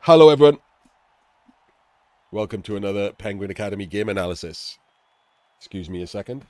Hello everyone. Welcome to another Penguin Academy game analysis. Excuse me a second.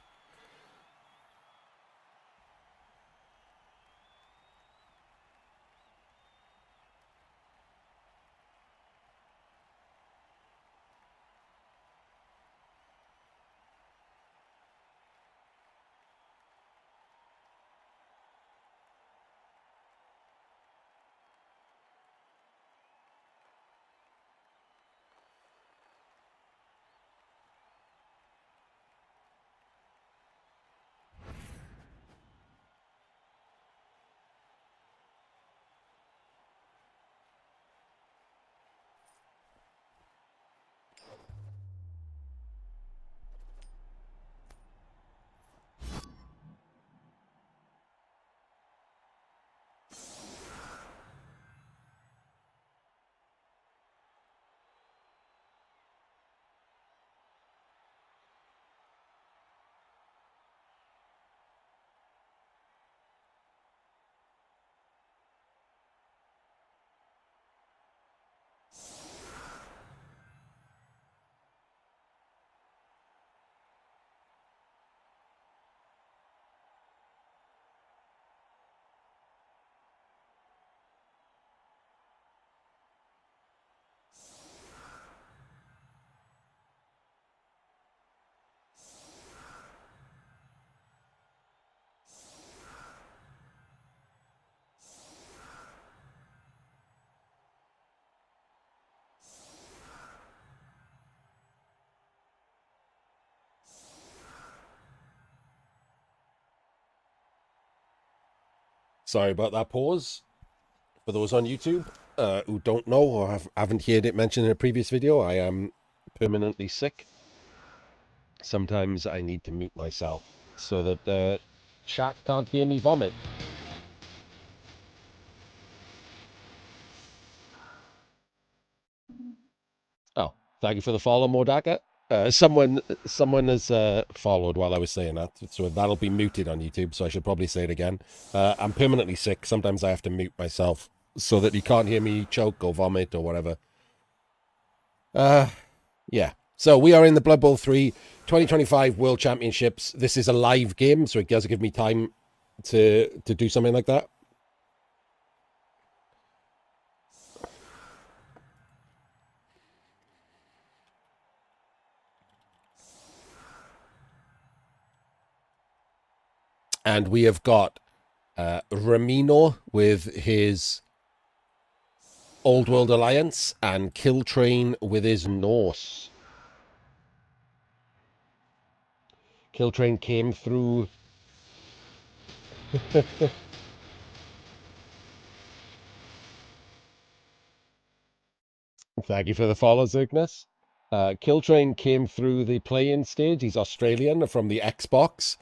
Sorry about that pause. For those on YouTube who don't know or haven't heard it mentioned in a previous video, I am permanently sick. Sometimes I need to mute myself so that the chat can't hear me vomit. Oh, thank you for the follow, Mordaka. Someone has followed while I was saying that, so that'll be muted on YouTube, so I should probably say it again. I'm permanently sick. Sometimes I have to mute myself so that you can't hear me choke or vomit or whatever. Yeah. So we are in the Blood Bowl 3 2025 World Championships. This is a live game, so it does give me time to do something like that. And we have got Ramino with his Old World Alliance and Killtrain with his Norse. Killtrain came through. Thank you for the follow, Zignis. Killtrain came through the play-in stage. He's Australian from the Xbox.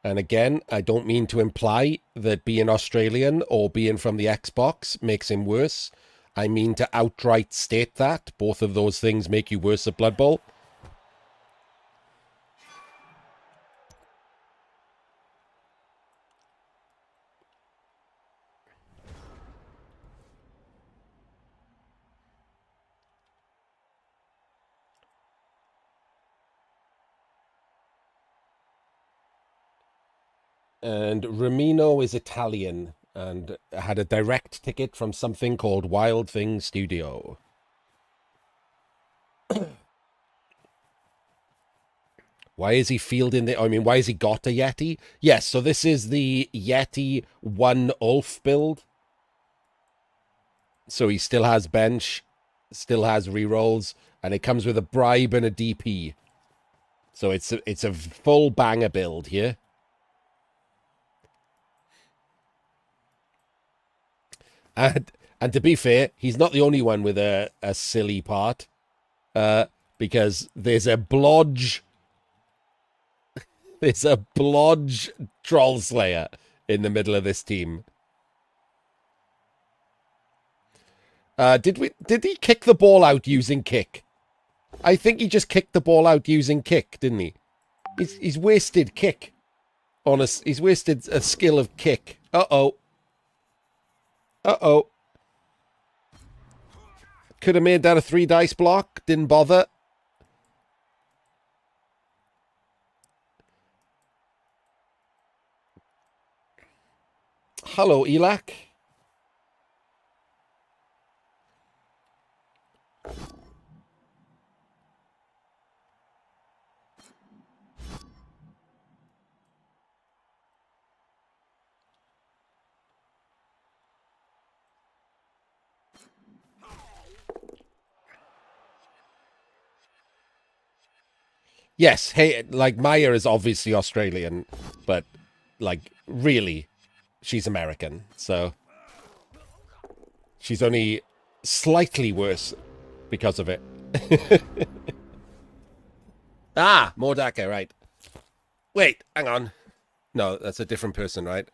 And again, I don't mean to imply that being Australian or being from the Xbox makes him worse. I mean to outright state that. Both of those things make you worse at Blood Bowl. And Ramino is Italian and had a direct ticket from something called Wild Thing Studio. Why is he fielding the... I mean, why has he got a Yeti? Yes, so this is the Yeti 1 Ulf build. So he still has bench, still has rerolls, and it comes with a bribe and a DP. So it's a full banger build here. And to be fair, he's not the only one with a silly part. Because there's a blodge troll slayer in the middle of this team. Did he kick the ball out using kick? I think he just kicked the ball out using kick, didn't he? He's wasted kick. He's wasted a skill of kick. Uh-oh. Uh-oh. Could have made that a 3 dice block. Didn't bother. Hello, Elak. Yes, hey, like, Maya is obviously Australian, but, like, really, she's American, so she's only slightly worse because of it. Ah, Mordaka, right. Wait, hang on. No, that's a different person, right?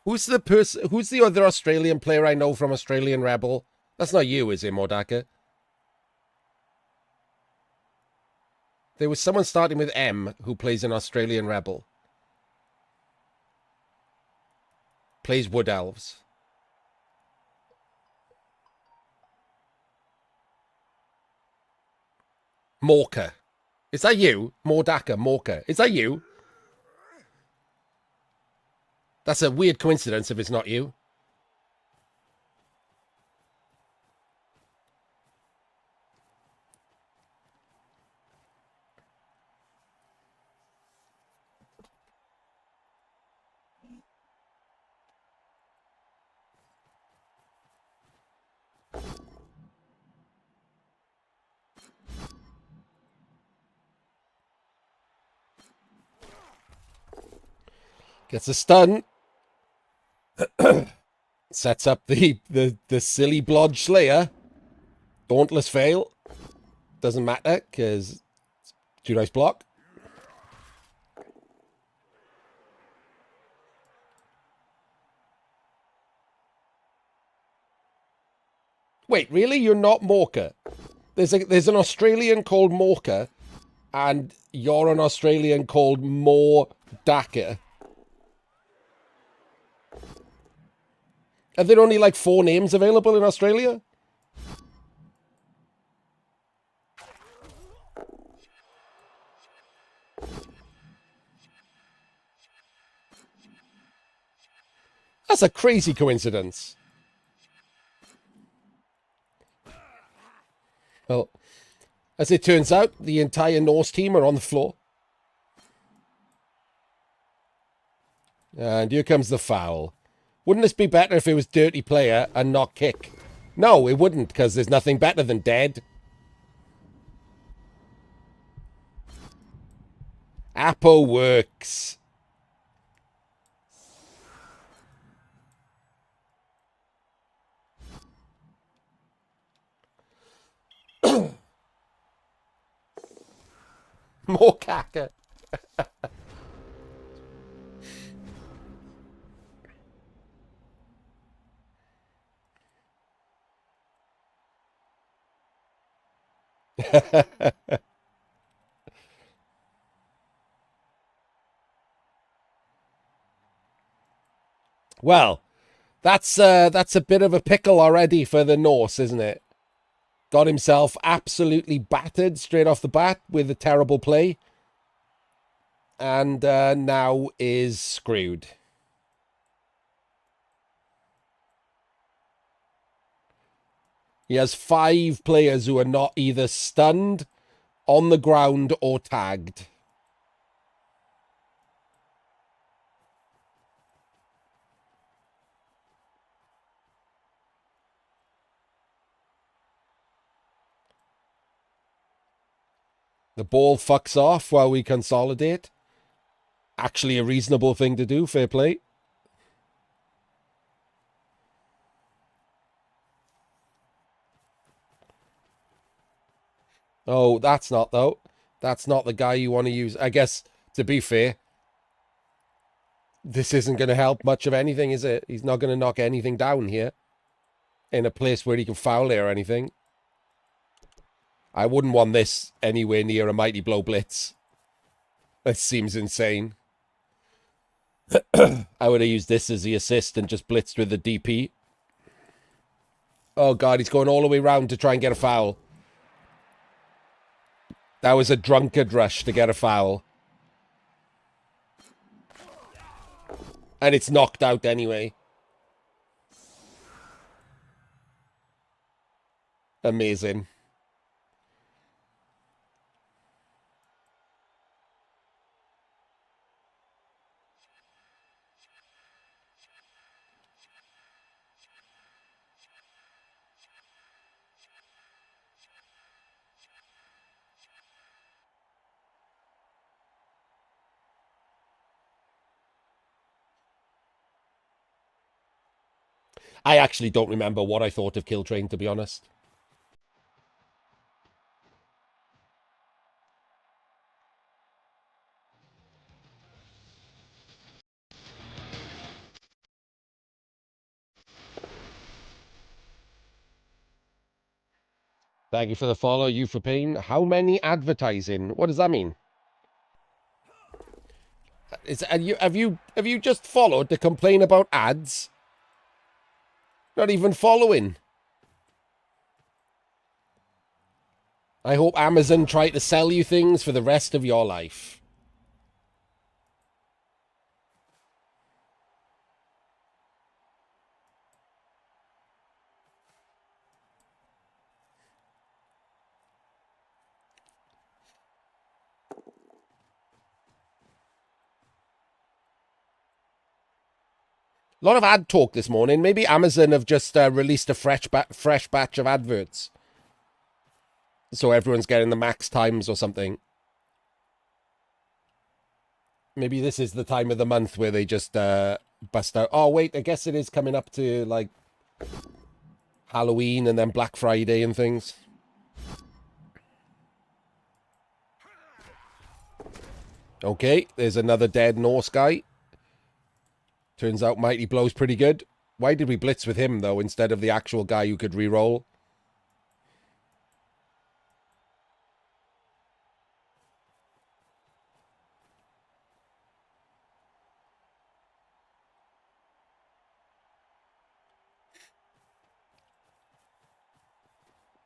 Who's the other Australian player I know from Australian Rebel? That's not you, is it, Mordaka? There was someone starting with M who plays an Australian Rebel. Plays Wood Elves. Morka. Is that you? Mordaka, Morka. Is that you? That's a weird coincidence if it's not you. Gets a stun. Sets up the silly Blodge Slayer. Dauntless fail. Doesn't matter, because 2 dice block. Wait, really? You're not Morka? There's an Australian called Morka, and you're an Australian called Mordaka. Are there only like 4 names available in Australia? That's a crazy coincidence. Well, as it turns out, the entire Norse team are on the floor. And here comes the foul. Wouldn't this be better if it was dirty player and not kick? No, it wouldn't, because there's nothing better than dead. Apo works. More caca. Well, that's a bit of a pickle already for the Norse, isn't it? Got himself absolutely battered straight off the bat with a terrible play. And now is screwed. He has 5 players who are not either stunned, on the ground, or tagged. The ball fucks off while we consolidate. Actually a reasonable thing to do, fair play. Oh, that's not, though. That's not the guy you want to use. I guess, to be fair, this isn't going to help much of anything, is it? He's not going to knock anything down here in a place where he can foul it or anything. I wouldn't want this anywhere near a Mighty Blow Blitz. That seems insane. I would have used this as the assist and just blitzed with the DP. Oh, God, he's going all the way around to try and get a foul. That was a drunkard rush to get a foul. And it's knocked out anyway. Amazing. I actually don't remember what I thought of Killtrain, to be honest. Thank you for the follow, you for pain. How many advertising? What does that mean? Have you just followed to complain about ads? Not even following. I hope Amazon try to sell you things for the rest of your life. A lot of ad talk this morning. Maybe Amazon have just released a fresh batch of adverts. So everyone's getting the max times or something. Maybe this is the time of the month where they just bust out. Oh, wait, I guess it is coming up to, like, Halloween and then Black Friday and things. Okay, there's another dead Norse guy. Turns out Mighty Blow's pretty good. Why did we blitz with him, though, instead of the actual guy who could re-roll?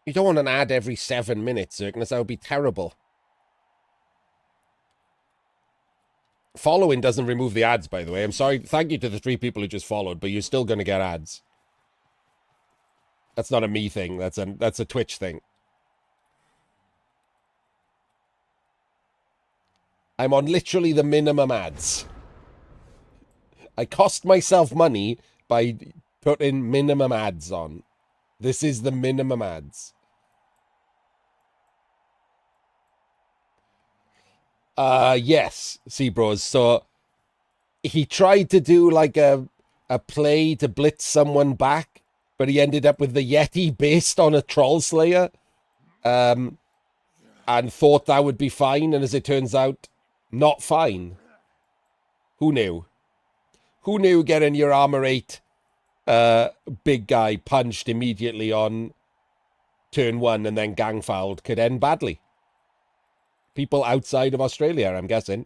You don't want an ad every 7 minutes, Zirkness. That would be terrible. Following doesn't remove the ads, by the way. I'm sorry. Thank you to the 3 people who just followed, but you're still going to get ads. That's not a me thing. That's a Twitch thing. I'm on literally the minimum ads. I cost myself money by putting minimum ads on. This is the minimum ads. Yes, Seabros. So he tried to do like a play to blitz someone back, but he ended up with the Yeti based on a Troll Slayer. And thought that would be fine, and as it turns out, not fine. Who knew? Who knew getting your armor 8 big guy punched immediately on turn 1 and then gang fouled could end badly? People outside of Australia, I'm guessing.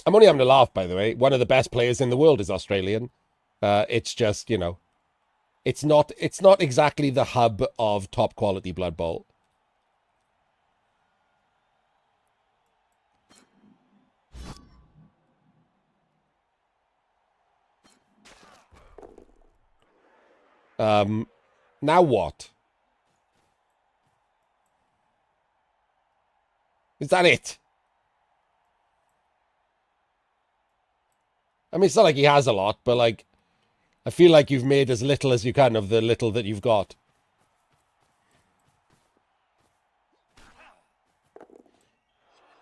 I'm only having a laugh, by the way. One of the best players in the world is Australian. It's just, you know, it's not exactly the hub of top quality Blood Bowl. Now what? Is that it? I mean, it's not like he has a lot, but like, I feel like you've made as little as you can of the little that you've got.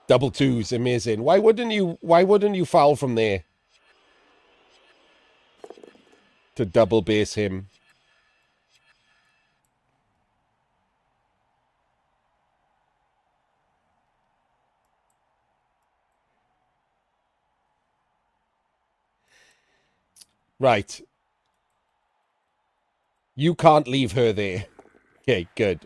Double twos, amazing. Why wouldn't you foul from there? To double base him. Right. You can't leave her there. Okay, good.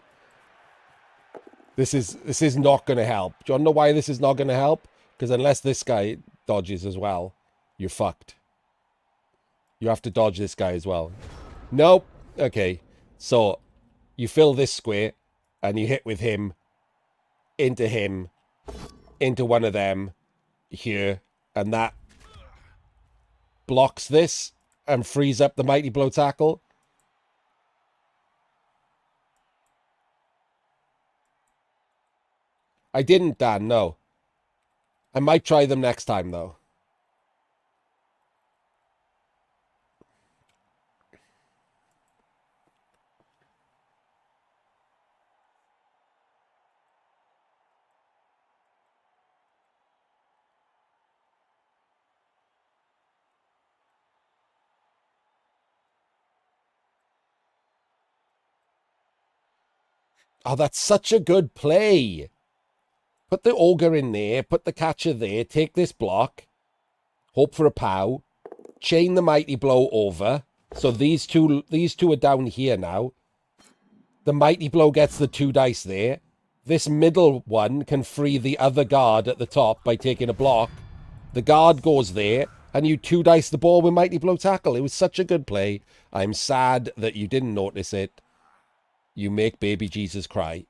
This is not going to help. Do you want to know why this is not going to help? Because unless this guy dodges as well, you're fucked. You have to dodge this guy as well. Nope. Okay. So you fill this square and you hit with him, into one of them here, and that blocks this and frees up the Mighty Blow tackle. I didn't, Dan, no. I might try them next time, though. Oh, that's such a good play. Put the ogre in there, put the catcher there, take this block, hope for a pow, chain the Mighty Blow over. So these two are down here now. The Mighty Blow gets the 2 dice there. This middle one can free the other guard at the top by taking a block. The guard goes there, and you 2 dice the ball with Mighty Blow tackle. It was such a good play. I'm sad that you didn't notice it. You make baby Jesus cry.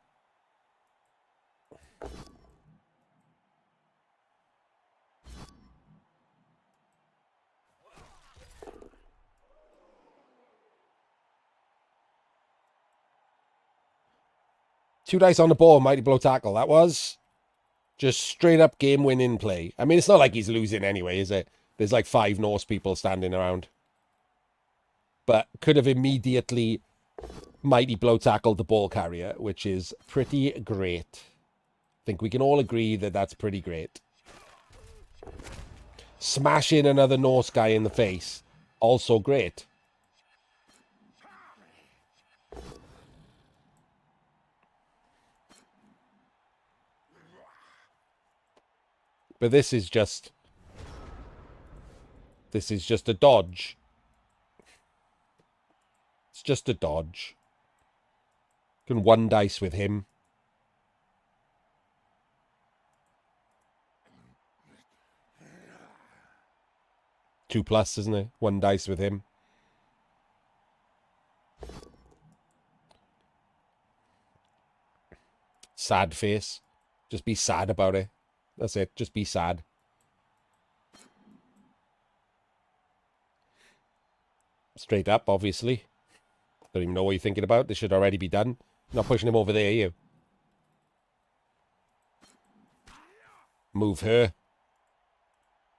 Two dice on the ball, Mighty Blow tackle. That was just straight up game-winning play. I mean, it's not like he's losing anyway, is it? There's like 5 Norse people standing around. But could have immediately Mighty Blow tackled the ball carrier, which is pretty great. I think we can all agree that that's pretty great. Smashing another Norse guy in the face, also great. But this is just a dodge. It's just a dodge. Can 1 dice with him. Two plus, isn't it? 1 dice with him. Sad face. Just be sad about it. That's it. Just be sad. Straight up, obviously. Don't even know what you're thinking about. This should already be done. Not pushing him over there, are you? Move her.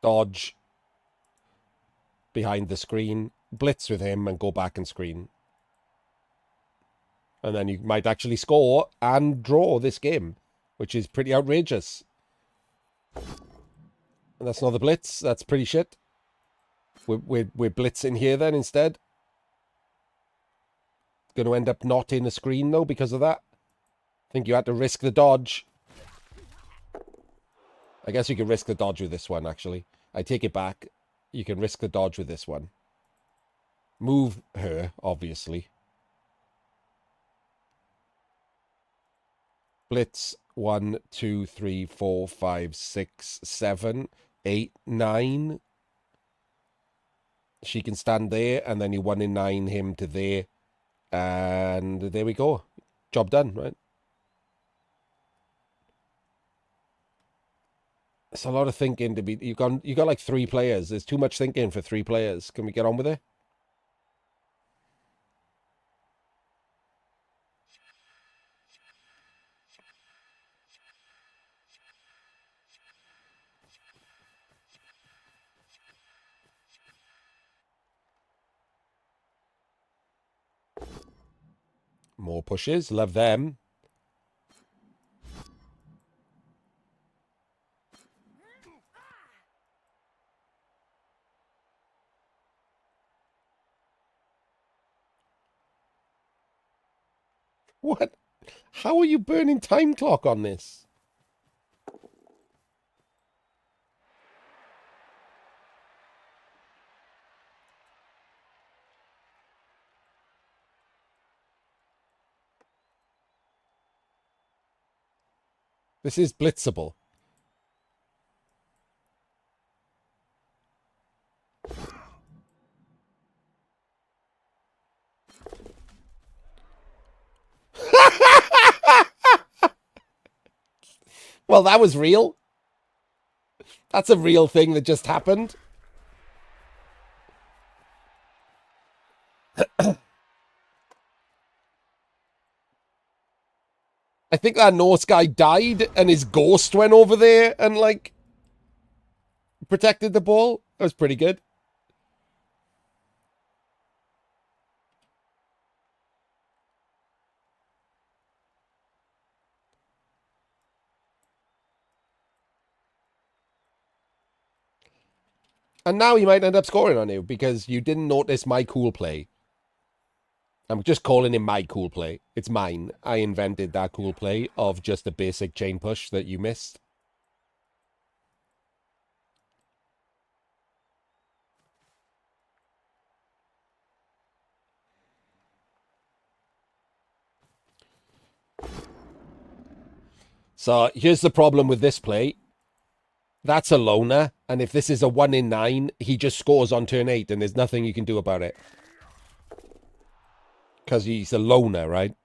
Dodge. Behind the screen. Blitz with him and go back and screen. And then you might actually score and draw this game, which is pretty outrageous. And that's not the blitz. That's pretty shit. We're blitzing here then instead. Going to end up not in the screen though because of that. I think you had to risk the dodge. I guess you can risk the dodge with this one, actually. I take it back. You can risk the dodge with this one. Move her, obviously. Blitz 1, 2, 3, 4, 5, 6, 7, 8, 9. She can stand there, and then you 1 in 9 him to there. And there we go. Job done, right? It's a lot of thinking to be. You got like 3 players. There's too much thinking for 3 players. Can we get on with it? More pushes. Love them. What? How are you burning time clock on this? This is blitzable. Well, that was real. That's a real thing that just happened. I think that Norse guy died and his ghost went over there and, like, protected the ball. That was pretty good. And now he might end up scoring on you because you didn't notice my cool play. I'm just calling him my cool play. It's mine. I invented that cool play of just a basic chain push that you missed. So here's the problem with this play. That's a loner, and if this is a 1 in 9, he just scores on turn 8, and there's nothing you can do about it. Because he's a loner, right?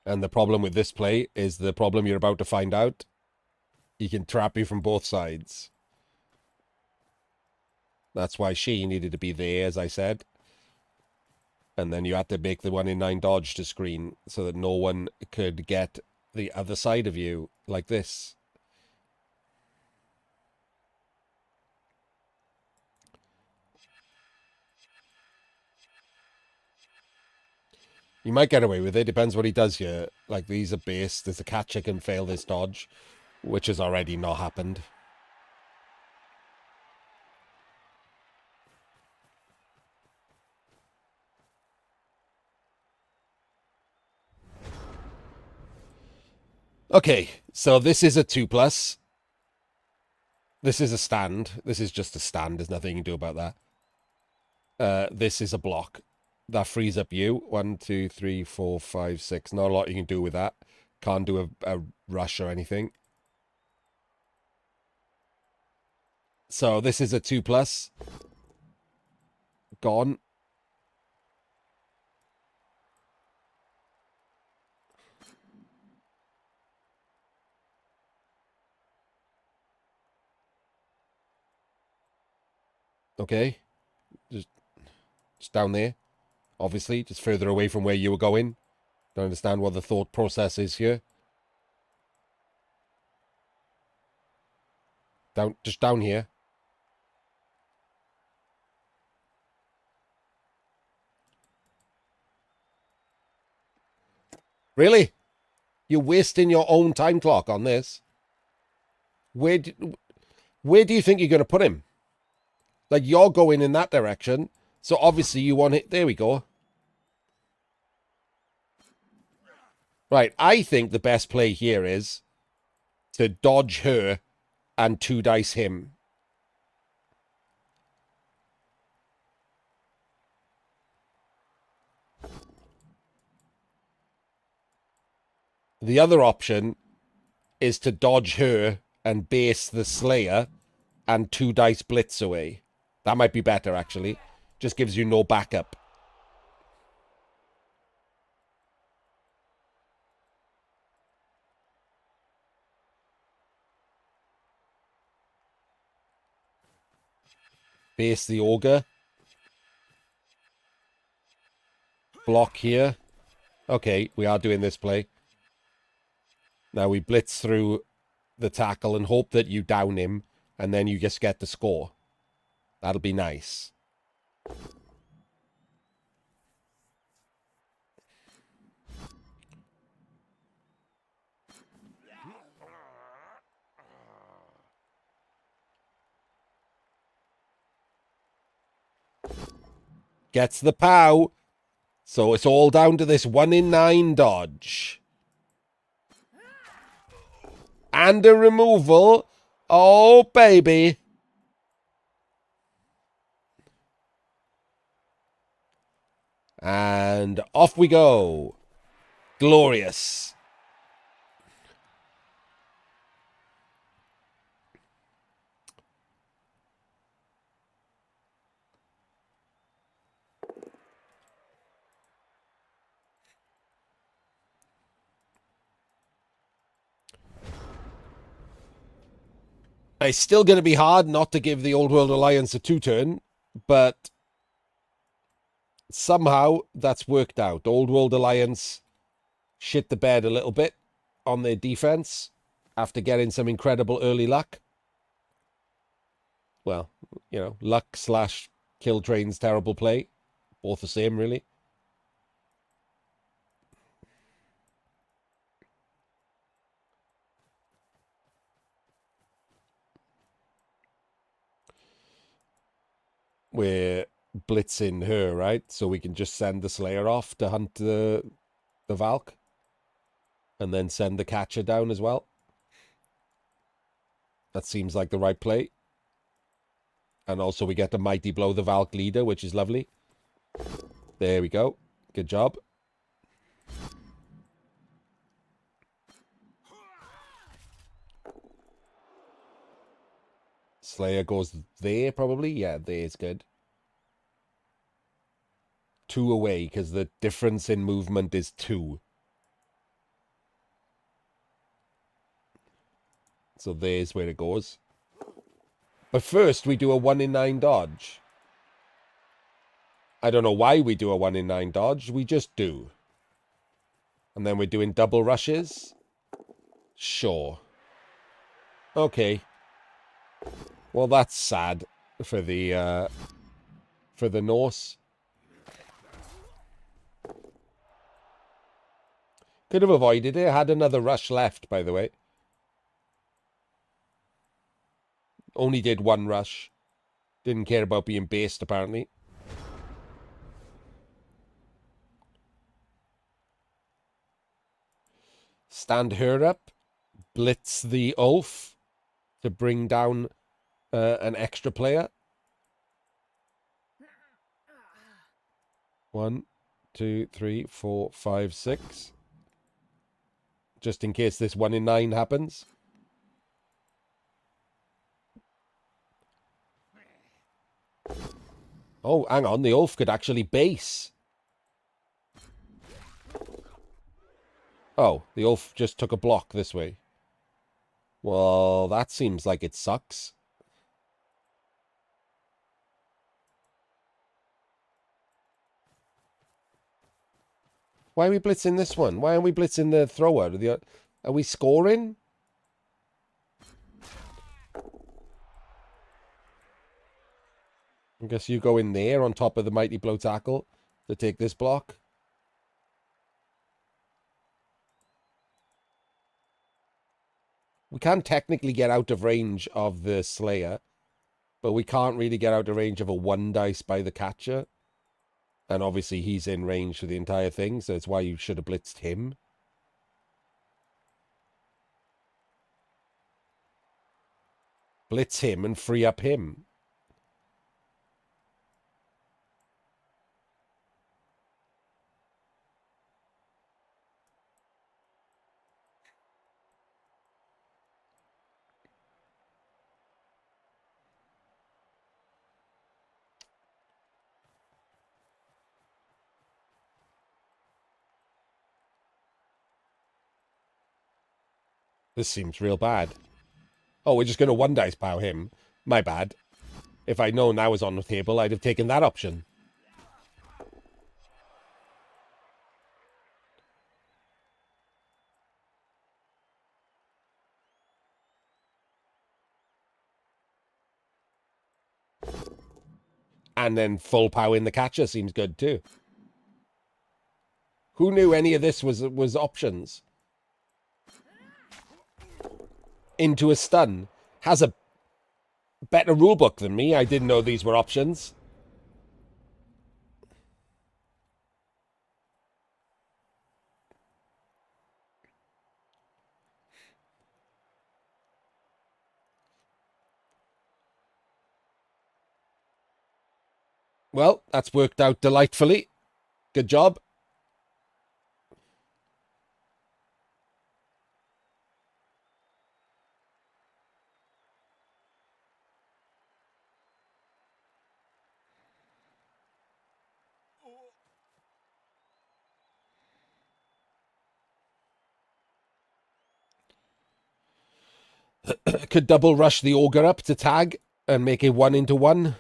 And the problem with this play is the problem you're about to find out. He can trap you from both sides. That's why she needed to be there, as I said. And then you had to make the 1 in 9 dodge to screen so that no one could get the other side of you like this. You might get away with it. Depends what he does here. Like, these are base. There's a catcher can fail this dodge, which has already not happened. Okay, so this is a 2+. This is a stand. This is just a stand. There's nothing you can do about that. This is a block. That frees up you. 1, 2, 3, 4, 5, 6. Not a lot you can do with that. Can't do a rush or anything. So this is a 2+. Gone. Okay. Just down there. Obviously, just further away from where you were going. Don't understand what the thought process is here. Just down here. Really? You're wasting your own time clock on this. Where do you think you're going to put him? Like, you're going in that direction, so obviously you want it. There we go. Right, I think the best play here is to dodge her and 2 dice him. The other option is to dodge her and base the Slayer and 2 dice blitz away. That might be better, actually. Just gives you no backup. Base the Ogre. Block here. Okay, we are doing this play. Now we blitz through the tackle and hope that you down him, and then you just get the score. That'll be nice. Gets the POW. So it's all down to this 1 in 9 dodge. And a removal. Oh, baby. And off we go. Glorious. It's still going to be hard not to give the Old World Alliance a 2-turn, but somehow that's worked out. Old World Alliance shit the bed a little bit on their defense after getting some incredible early luck. Well, you know, luck slash Killtrain's terrible play. Both the same, really. We're blitzing her, right? So we can just send the Slayer off to hunt the Valk. And then send the Catcher down as well. That seems like the right play. And also we get to Mighty Blow the Valk leader, which is lovely. There we go. Good job. Slayer goes there, probably. Yeah, there's good. 2 away, because the difference in movement is 2. So there's where it goes. But first, we do a 1 in 9 dodge. I don't know why we do a 1 in 9 dodge. We just do. And then we're doing double rushes. Sure. Okay. Well, that's sad for the Norse. Could have avoided it. Had another rush left, by the way. Only did 1 rush. Didn't care about being based, apparently. Stand her up. Blitz the Ulf to bring down an extra player. 1, 2, 3, 4, 5, 6. Just in case this 1 in 9 happens. Oh, hang on. The Ulf could actually base. Oh, the Ulf just took a block this way. Well, that seems like it sucks. Why are we blitzing this one? Why aren't we blitzing the thrower? Are we scoring? I guess you go in there on top of the Mighty Blow tackle to take this block. We can technically get out of range of the Slayer, but we can't really get out of range of a 1 dice by the Catcher. And obviously he's in range for the entire thing, so that's why you should have blitzed him. Blitz him and free up him. This seems real bad. Oh, we're just going to 1 dice power him. My bad. If I'd known that was on the table, I'd have taken that option. And then full power in the Catcher seems good too. Who knew any of this was options? Into a stun. Has a better rulebook than me. I didn't know these were options. Well, that's worked out delightfully. Good job. Could double rush the ogre up to tag and make it 1-1.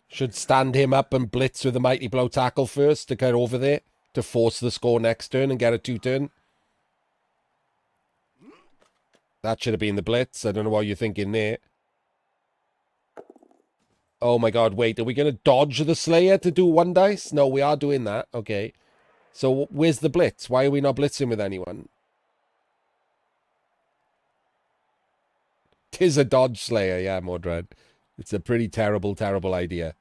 Should stand him up and blitz with a mighty blow tackle first to get over there to force the score next turn and get a 2-turn. That should have been the blitz. I don't know what you're thinking there. Oh my god, wait, are we going to dodge the Slayer to do 1 dice? No, we are doing that. Okay. So where's the blitz? Why are we not blitzing with anyone? Tis a dodge Slayer, yeah, Mordred. It's a pretty terrible, terrible idea.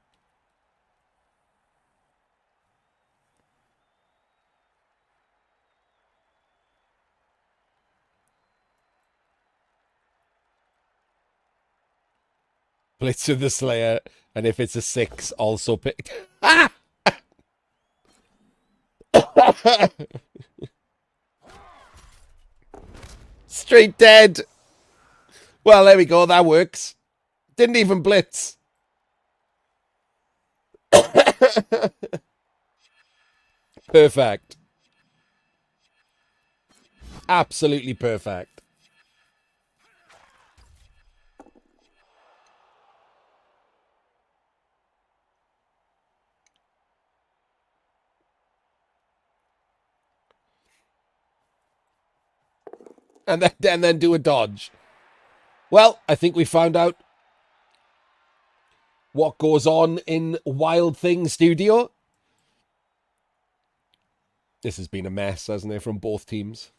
Blitz with the Slayer, and if it's a 6, also pick. Ah! Straight dead. Well, there we go. That works. Didn't even blitz. Perfect. Absolutely perfect. And then do a dodge. Well, I think we found out what goes on in Wild Thing Studio. This has been a mess, hasn't it, from both teams?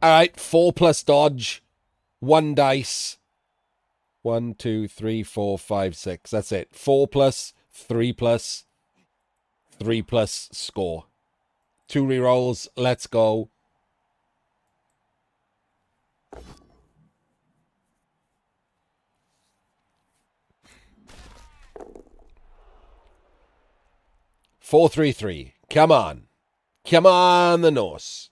All right, 4 plus dodge, 1 dice. 1, 2, 3, 4, 5, 6. That's it. 4 plus, 3 plus, 3 plus score. 2 rerolls. Let's go. Four, 3, 3. Come on. Come on, the Norse.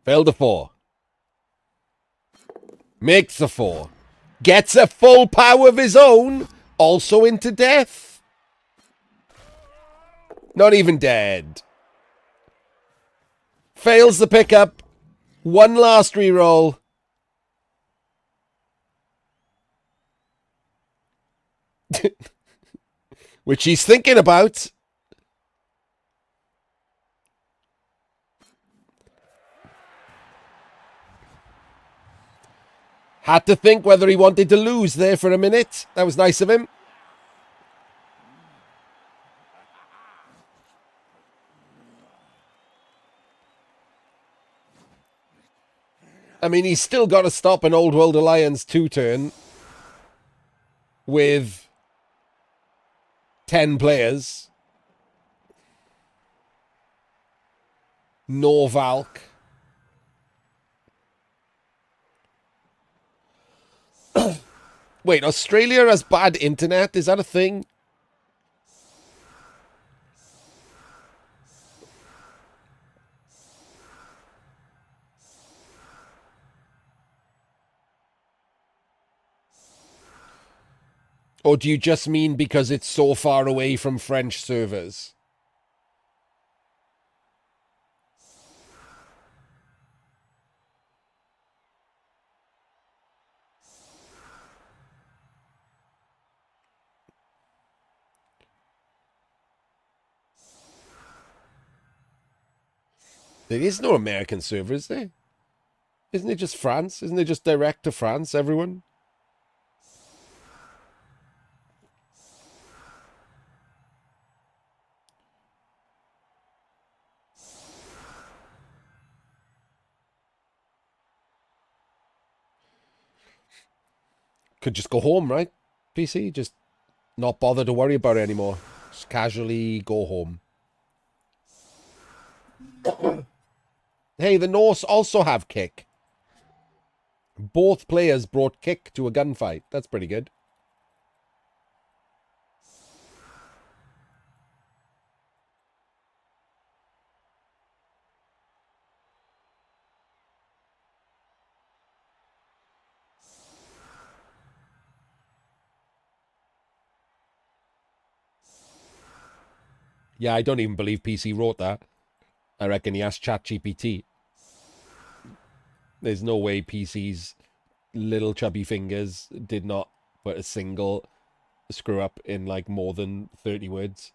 Failed a 4. Makes a 4. Gets a full power of his own. Also into death. Not even dead. Fails the pickup. 1 last reroll. Which he's thinking about. Had to think whether he wanted to lose there for a minute. That was nice of him. I mean, he's still got to stop an Old World Alliance 2-turn with 10 players. Norvalk. Wait, Australia has bad internet? Is that a thing? Or do you just mean because it's so far away from French servers? There is no American server, is there? Isn't it just France? Isn't it just direct to France, everyone? Could just go home, right? PC, just not bother to worry about it anymore. Just casually go home. Hey, the Norse also have kick. Both players brought kick to a gunfight. That's pretty good. Yeah, I don't even believe PC wrote that. I reckon he asked ChatGPT. There's no way PC's little chubby fingers did not put a single screw up in like more than 30 words.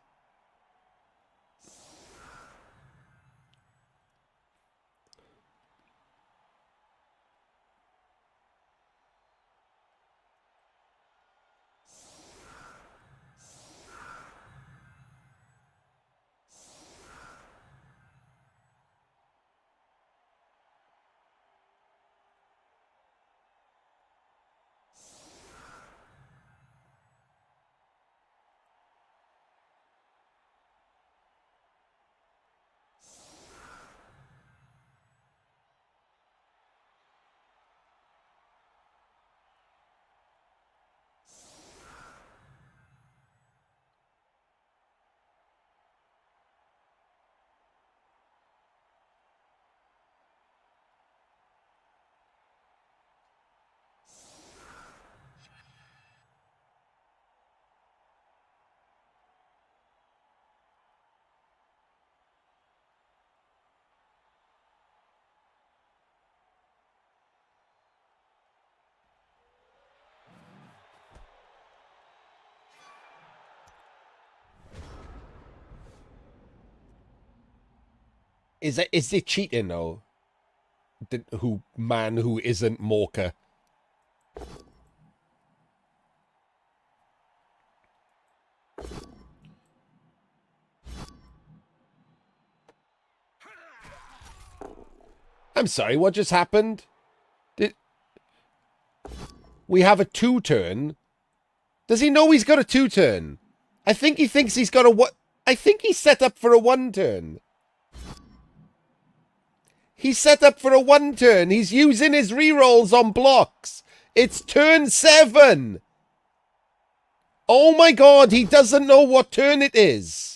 Is it cheating though? Who isn't Morka? I'm sorry, what just happened? Did we have a 2-turn? Does he know he's got a 2-turn? I think he thinks he's got a what? I think he's set up for a 1-turn. He's set up for a 1-turn. He's using his rerolls on blocks. It's turn 7. Oh my god, he doesn't know what turn it is.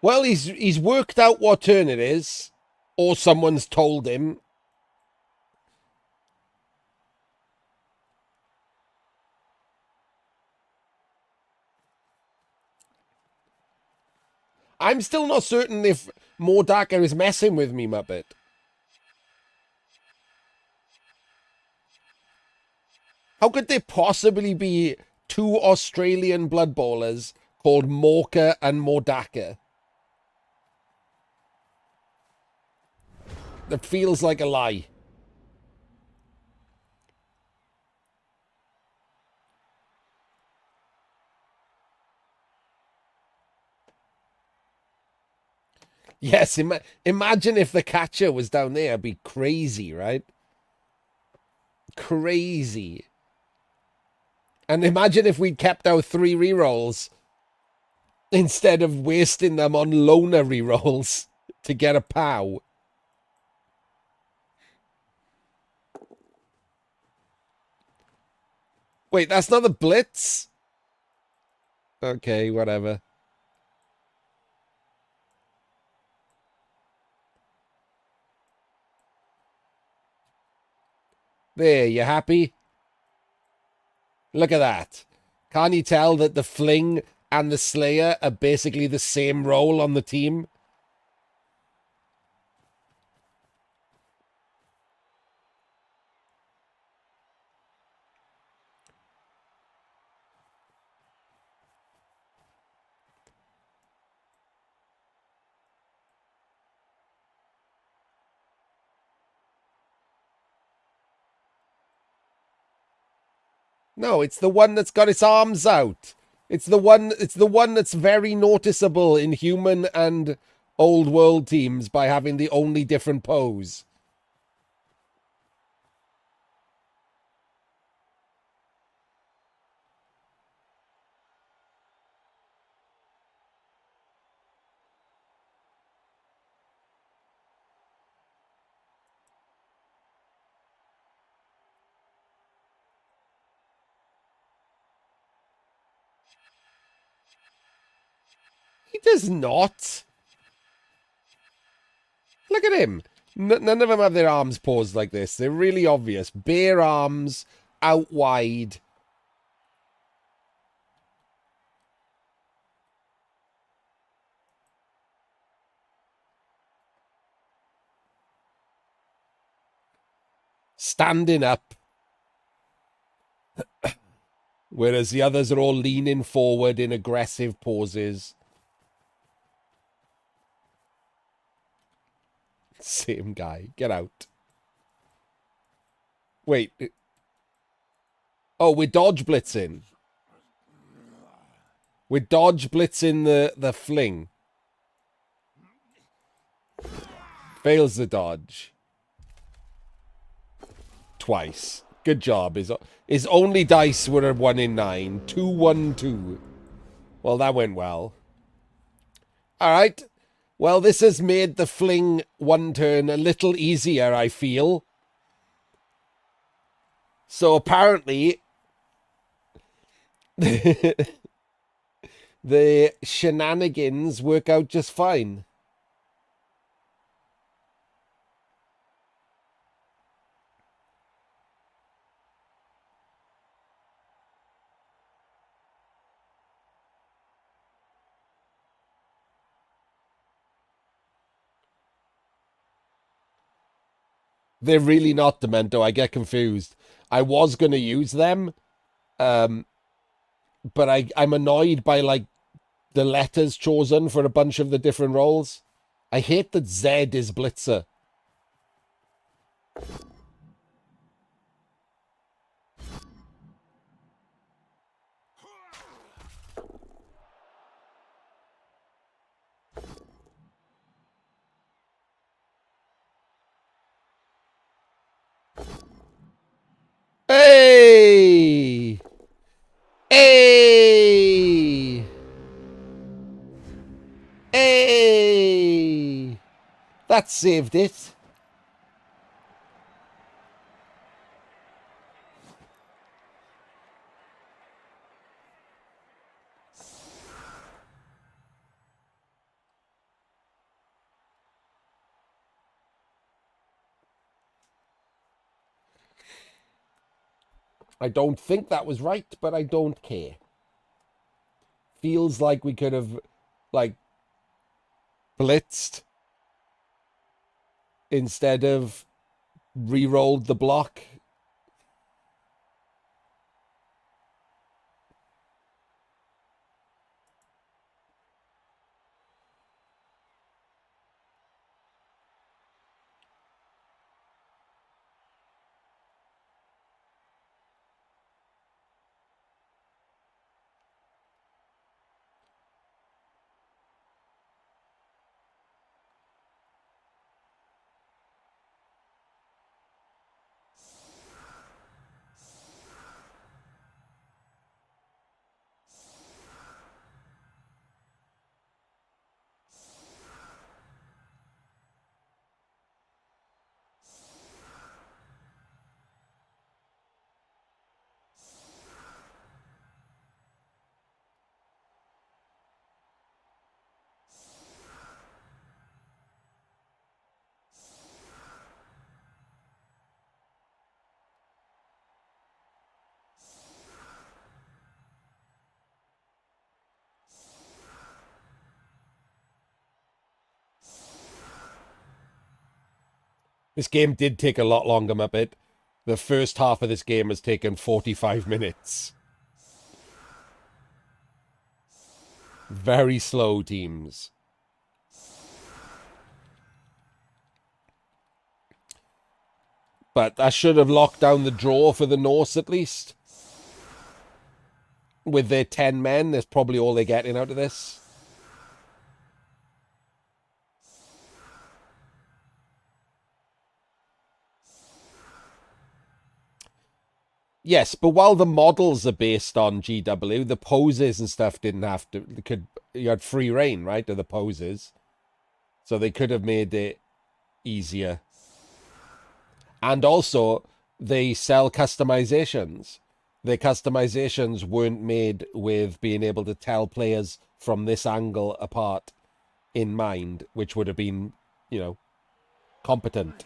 Well, he's worked out what turn it is, or someone's told him. I'm still not certain if Mordaka is messing with me, Muppet. How could there possibly be 2 Australian blood bowlers called Morka and Mordaka? That feels like a lie. Yes, imagine if the catcher was down there. It'd be crazy, right? Crazy. And imagine if we'd kept our 3 rerolls instead of wasting them on loner rerolls to get a POW. Wait, that's not the Blitz? Okay, whatever. There, you happy? Look at that. Can't you tell that the Fling and the Slayer are basically the same role on the team? No, it's the one that's got its arms out. It's the one that's very noticeable in human and old world teams by having the only different pose. He does not. Look at him. None of them have their arms posed like this. They're really obvious. Bare arms, out wide. Standing up. Whereas the others are all leaning forward in aggressive poses. Same guy. Get out. Wait. Oh, we're dodge blitzing. We're dodge blitzing the Fling. Fails the dodge. Twice. Good job. His only dice were a 1 in 9. 2, 1, 2. Well, that went well. All right. Well, this has made the Fling one turn a little easier, I feel. So apparently, the shenanigans work out just fine. They're really not Demento. I get confused. I was going to use them, but I'm annoyed by like the letters chosen for a bunch of the different roles. I hate that Z is Blitzer. Hey! Hey! Hey! That saved it. I don't think that was right, but I don't care. Feels like we could have, like, blitzed instead of re-rolled the block. This game did take a lot longer, Muppet. The first half of this game has taken 45 minutes. Very slow, teams. But I should have locked down the draw for the Norse at least. With their 10 men, that's probably all they're getting out of this. Yes, but while the models are based on GW, the poses and stuff didn't have to. You had free reign, right, of the poses, so they could have made it easier. And also, they sell customizations. Their customizations weren't made with being able to tell players from this angle apart in mind, which would have been, competent.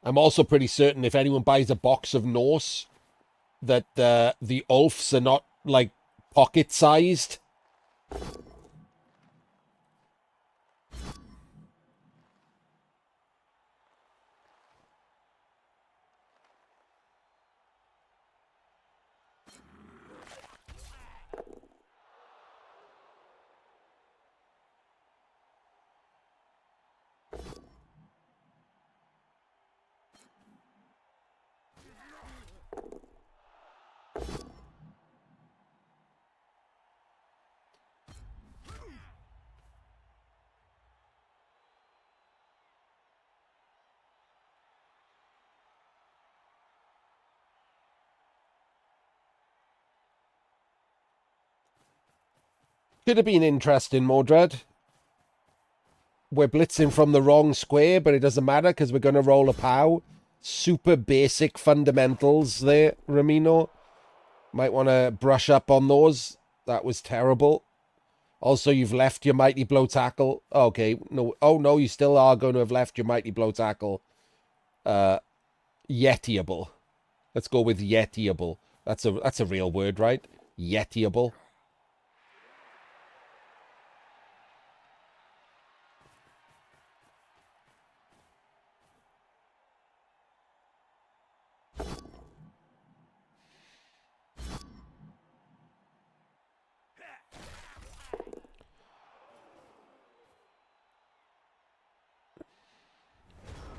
I'm also pretty certain if anyone buys a box of Norse, that the Ulfs are not, like, pocket-sized. Could have been interesting, Mordred. We're blitzing from the wrong square, but it doesn't matter because we're going to roll a POW. Super basic fundamentals there, Ramino. Might want to brush up on those. That was terrible. Also, you've left your Mighty Blow Tackle. Okay, no. Oh, no, you still are going to have left your Mighty Blow Tackle. Yetiable. Let's go with yetiable. That's a real word, right? Yetiable.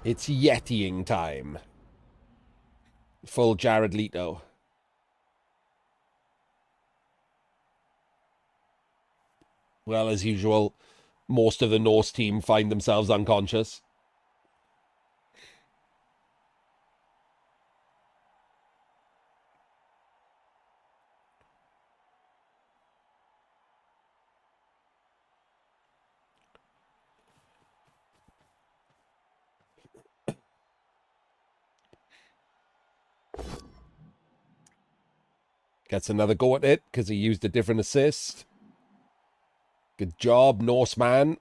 It's Yetiing time. Full Jared Leto. Well, as usual, most of the Norse team find themselves unconscious. Gets another go at it because he used a different assist. Good job, Norseman.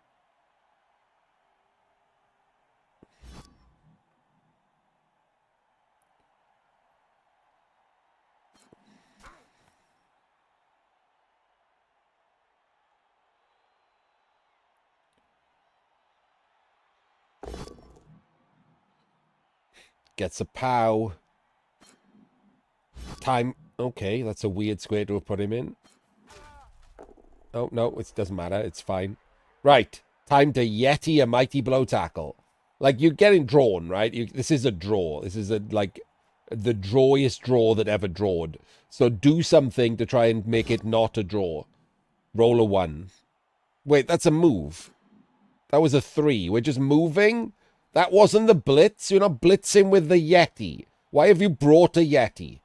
Gets a POW. Time. Okay, that's a weird square to have put him in. Oh, no, it doesn't matter. It's fine. Right. Time to Yeti a Mighty Blow Tackle. Like, you're getting drawn, right? This is a draw. This is, the drawiest draw that ever drawed. So do something to try and make it not a draw. Roll a 1. Wait, that's a move. That was a 3. We're just moving? That wasn't the blitz. You're not blitzing with the Yeti. Why have you brought a Yeti?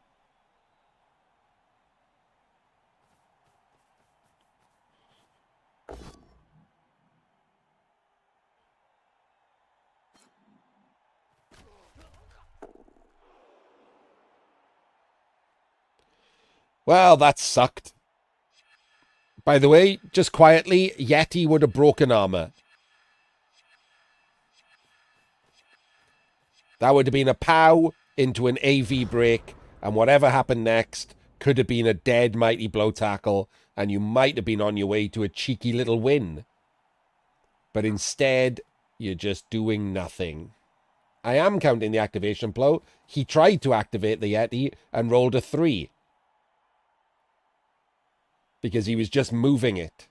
Well, that sucked. By the way, just quietly, Yeti would have broken armor. That would have been a POW into an AV break, and whatever happened next could have been a dead mighty blow tackle, and you might have been on your way to a cheeky little win. But instead, you're just doing nothing. I am counting the activation blow. He tried to activate the Yeti and rolled a 3. Because he was just moving it.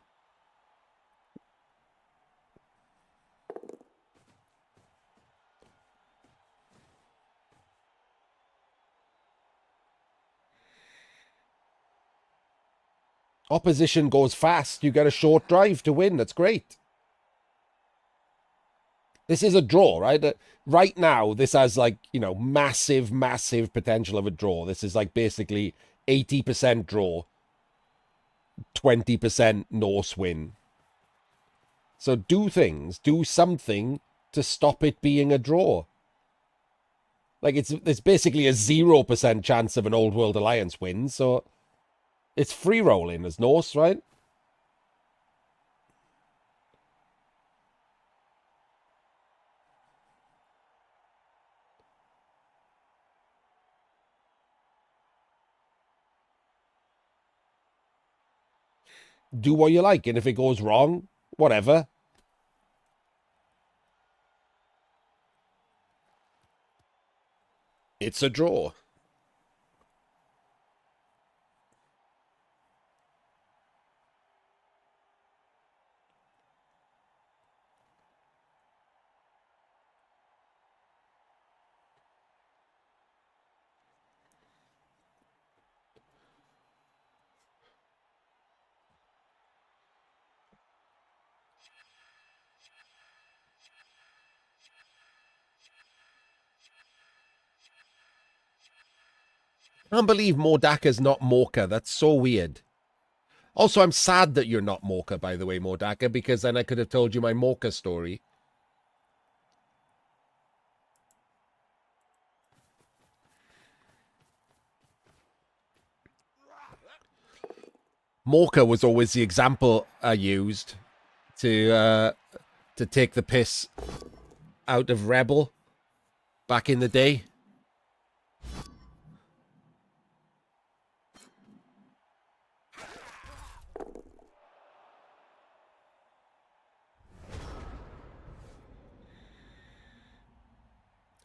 Opposition goes fast. You get a short drive to win. That's great. This is a draw, right? Right now, this has like, massive, massive potential of a draw. This is like basically 80% draw, 20% Norse win. So do something to stop it being a draw. Like, it's basically a 0% chance of an Old World Alliance win, so it's free rolling as Norse, right? Do what you like, and if it goes wrong, whatever. It's a draw. I can't believe Mordaka's not Morka. That's so weird. Also, I'm sad that you're not Morka, by the way, Mordaka, because then I could have told you my Morka story. Morka was always the example I used to take the piss out of Rebel back in the day.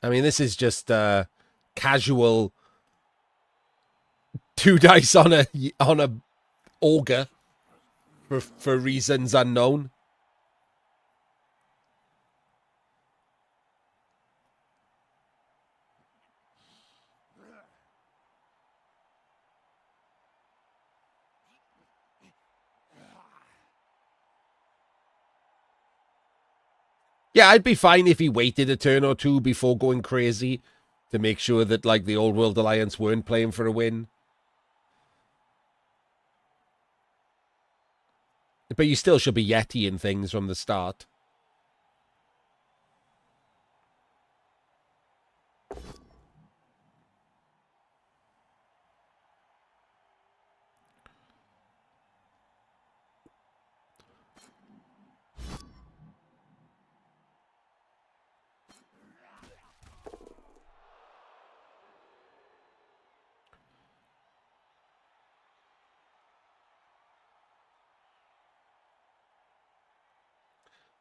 I mean, this is just casual 2 dice on a auger for reasons unknown. Yeah, I'd be fine if he waited a turn or two before going crazy to make sure that, like, the Old World Alliance weren't playing for a win. But you still should be Yeti-ing things from the start.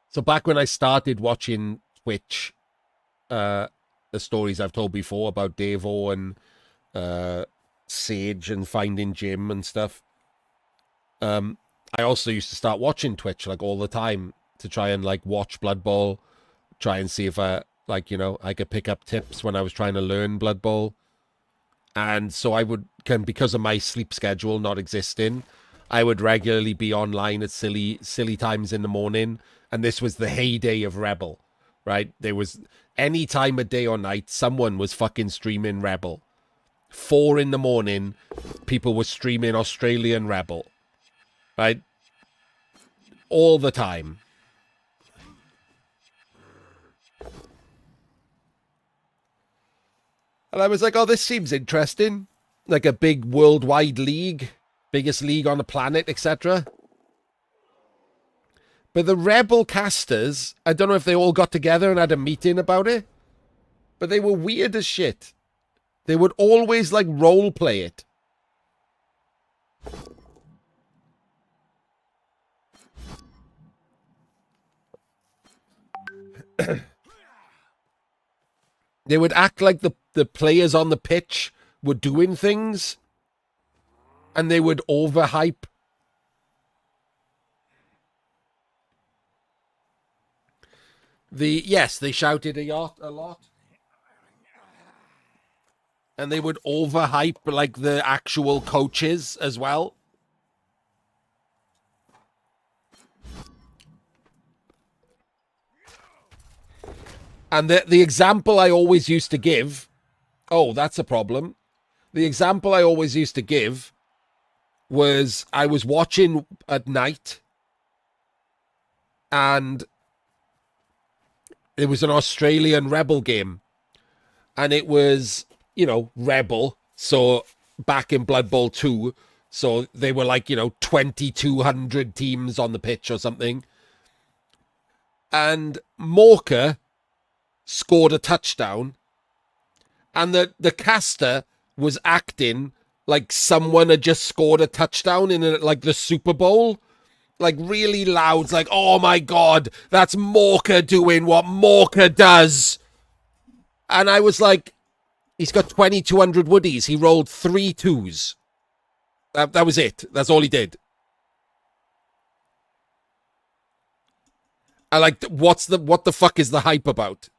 So back when I started watching Twitch, the stories I've told before about Devo and Sage and Finding Jim and stuff, I also used to start watching Twitch like all the time to try and like watch Blood Bowl, try and see if I could pick up tips when I was trying to learn Blood Bowl. And so I because of my sleep schedule not existing, I would regularly be online at silly times in the morning. And this was the heyday of Rebel, right? There was any time of day or night, someone was fucking streaming Rebel. 4 in the morning, people were streaming Australian Rebel, right? All the time. And I was like, oh, this seems interesting. Like a big worldwide league, biggest league on the planet, etc. But the Rebel casters, I don't know if they all got together and had a meeting about it, but they were weird as shit. They would always, like, role play it. They would act like the players on the pitch were doing things, and they would overhype. Yes, they shouted a lot. And they would overhype like the actual coaches as well. And the example I always used to give, oh, that's a problem. The example I always used to give was I was watching at night and it was an Australian Rebel game. And it was, Rebel. So back in Blood Bowl 2, so they were like, 2,200 teams on the pitch or something. And Morka scored a touchdown. And the caster was acting like someone had just scored a touchdown in like the Super Bowl. Like really loud, like, oh my God, that's Morka doing what Morka does. And I was like, he's got 2,200 woodies. He rolled 3 2s. That was it. That's all he did. I like, what the fuck is the hype about?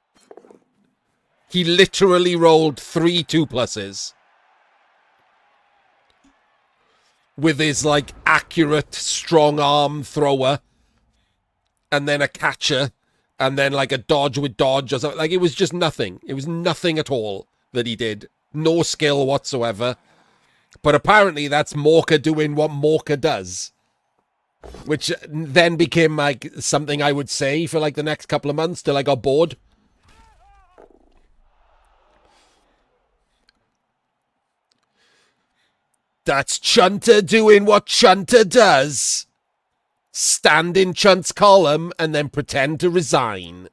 He literally rolled 3 2+s. With his, like, accurate, strong arm thrower. And then a catcher. And then, like, a dodge with dodge or something. Like, it was just nothing. It was nothing at all that he did. No skill whatsoever. But apparently that's Morka doing what Morka does. Which then became, like, something I would say for, like, the next couple of months till I got bored. That's Chunter doing what Chunter does. Stand in Chunt's column and then pretend to resign.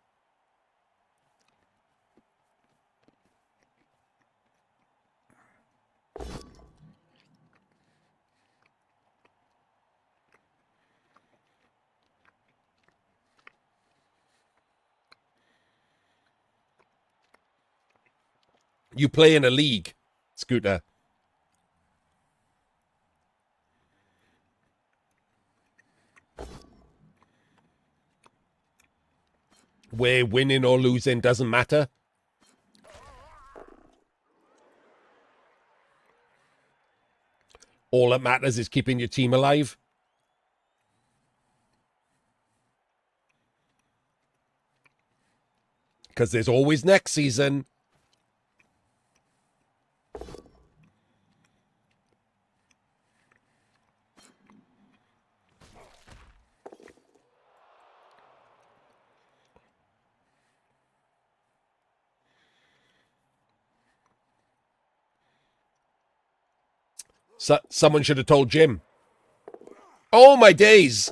You play in a league, Scooter. Where winning or losing doesn't matter. All that matters is keeping your team alive. Because there's always next season. Someone should have told Jim. Oh, my days.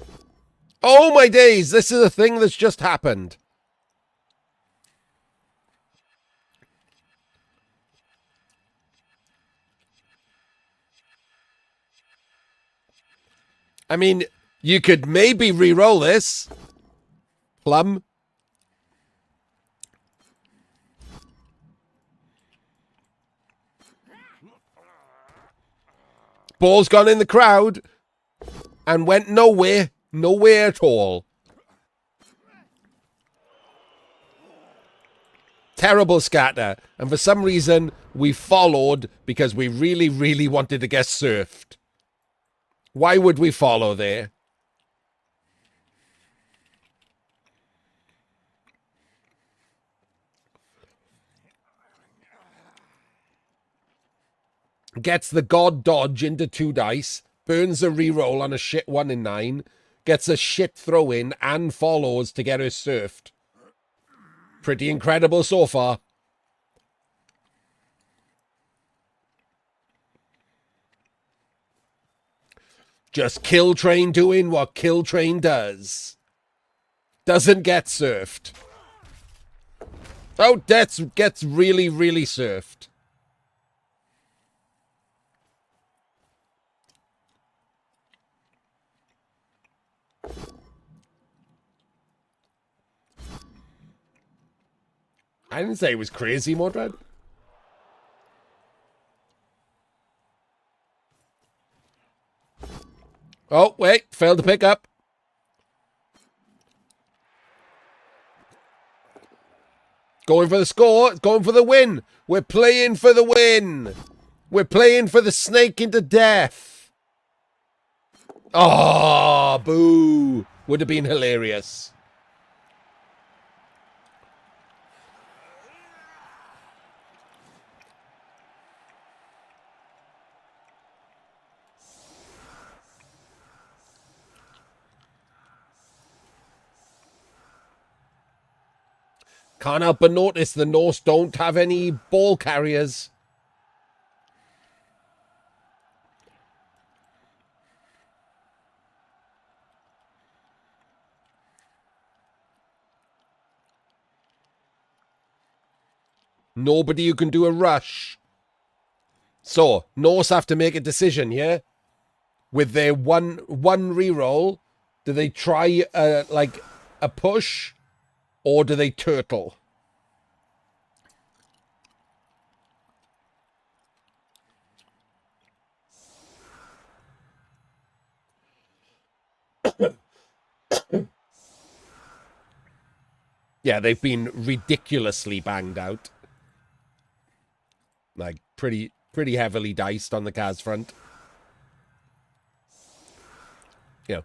Oh, my days. This is a thing that's just happened. I mean, you could maybe re-roll this. Plum. Ball's gone in the crowd and went nowhere. Nowhere at all. Terrible scatter. And for some reason, we followed because we really, really wanted to get surfed. Why would we follow there? Gets the god dodge into 2 dice, burns a reroll on a shit 1 in 9, gets a shit throw in, and follows to get her surfed. Pretty incredible so far. Just Killtrain doing what Killtrain does. Doesn't get surfed. Oh, gets really, really surfed. I didn't say it was crazy, Mordred. Oh, wait. Failed to pick up. Going for the score. Going for the win. We're playing for the win. We're playing for the snake into death. Oh, boo. Would have been hilarious. Can't help but notice the Norse don't have any ball carriers. Nobody who can do a rush. So, Norse have to make a decision, yeah? With their one reroll, do they try, like, a push? Or do they turtle? Yeah, they've been ridiculously banged out. Like, pretty heavily diced on the Kaz front. You know,